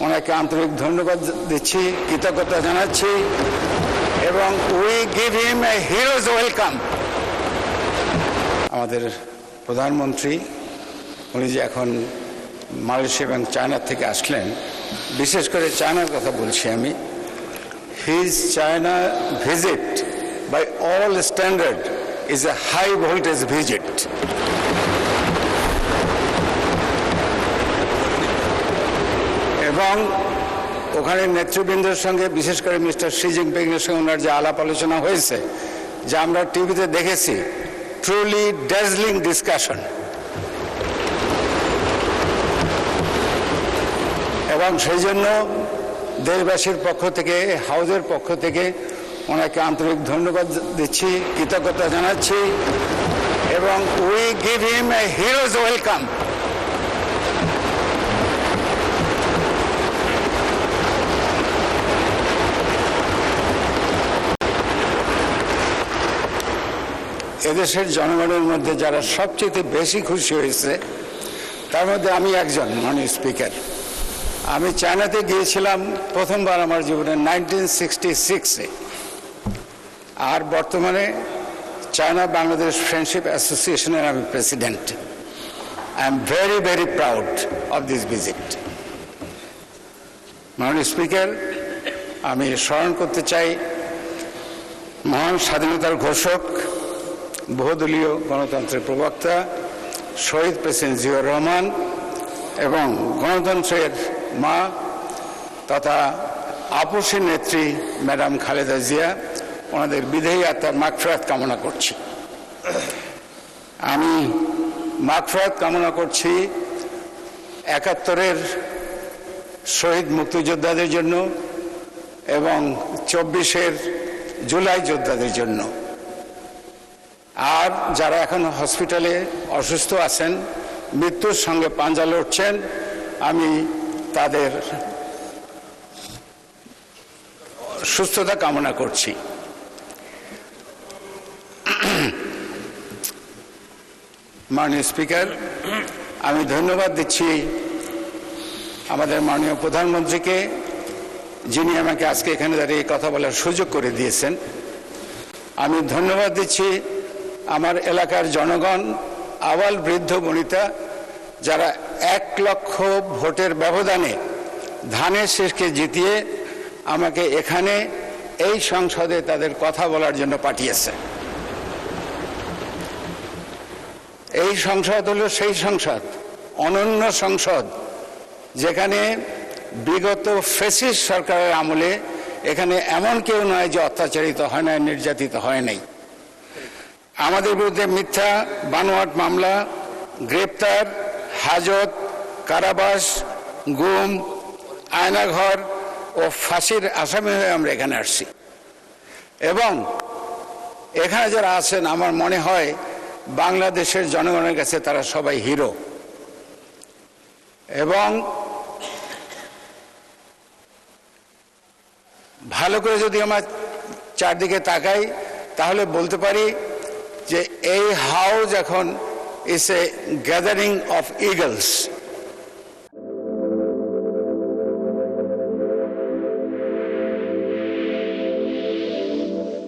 ওনাকে আন্তরিক ধন্যবাদ দিচ্ছি, কৃতজ্ঞতা জানাচ্ছি এবং we give him A heroes welcome. আমাদের প্রধানমন্ত্রী উনি যে এখন মালয়েশিয়া এবং চায়না থেকে আসলেন, বিশেষ করে চায়নার কথা বলছি আমি, his China visit by all standard is a high voltage visit. এবং ওখানে নেতৃবৃন্দের সঙ্গে বিশেষ করে মিস্টার শি জিনপিংয়ের সঙ্গে ওনার যে আলাপ আলোচনা হয়েছে, যা আমরা টিভিতে দেখেছি, ট্রুলি ড্যাজলিং ডিসকাশন। এবং সেই জন্য দেশবাসীর পক্ষ থেকে, হাউজের পক্ষ থেকে ওনাকে আন্তরিক ধন্যবাদ দিচ্ছি, কৃতজ্ঞতা জানাচ্ছি এবং we give him A heroes welcome. এদেশের জনগণের মধ্যে যারা সবচেয়ে বেশি খুশি হয়েছে তার মধ্যে আমি একজন, মাননীয় স্পিকার। আমি চায়নাতে গিয়েছিলাম প্রথমবার আমার জীবনে 1966-এ, আর বর্তমানে চায়না বাংলাদেশ ফ্রেন্ডশিপ অ্যাসোসিয়েশনের আমি president. I am very very proud of this visit. মাননীয় স্পিকার, আমি স্মরণ করতে চাই মহান স্বাধীনতার ঘোষক, বহুদলীয় গণতন্ত্রের প্রবক্তা শহীদ প্রেসিডেন্ট জিয়াউর রহমান এবং গণতন্ত্রের মা তথা আপসী নেত্রী ম্যাডাম খালেদা জিয়া, ওনাদের বিদেহী আত্মার মাগফিরাত কামনা করছি। আমি মাগফিরাত কামনা করছি 71-এর শহীদ মুক্তিযোদ্ধাদের জন্য এবং 24-এর জুলাই যোদ্ধাদের জন্য। আর যারা এখন হসপিটালে অসুস্থ আছেন, মৃত্যুর সঙ্গে পাঞ্জা লড়ছেন, আমি তাদের সুস্থতা কামনা করছি। মাননীয় স্পিকার, আমি ধন্যবাদ দিচ্ছি আমাদের মাননীয় প্রধানমন্ত্রীকে, যিনি আমাকে আজকে এখানে দাঁড়িয়ে কথা বলার সুযোগ করে দিয়েছেন। আমি ধন্যবাদ দিচ্ছি আমার এলাকার জনগণ, আবাল বৃদ্ধ বনিতা, যারা 1 লক্ষ ভোটের ব্যবধানে ধানের শীষকে জিতিয়ে আমাকে এখানে এই সংসদে তাদের কথা বলার জন্য পাঠিয়েছে। এই সংসদ হলো সেই সংসদ, অনন্য সংসদ, যেখানে বিগত ফ্যাসিস্ট সরকারের আমলে এখানে এমন কেউ নয় যে অত্যাচারিত হয় নাই, নির্যাতিত হয় নাই। আমাদের বিরুদ্ধে মিথ্যা বানোয়াট মামলা, গ্রেপ্তার, হাজত, কারাবাস, গুম, আয়নাঘর ও ফাঁসির আসামি হয়ে আমরা এখানে আসছি। এবং এখানে যারা আছেন, আমার মনে হয় বাংলাদেশের জনগণের কাছে তারা সবাই হিরো। এবং ভালো করে যদি আমার চারদিকে তাকাই, তাহলে বলতে পারি যে এই হাউস এখন is a gathering of Eagles.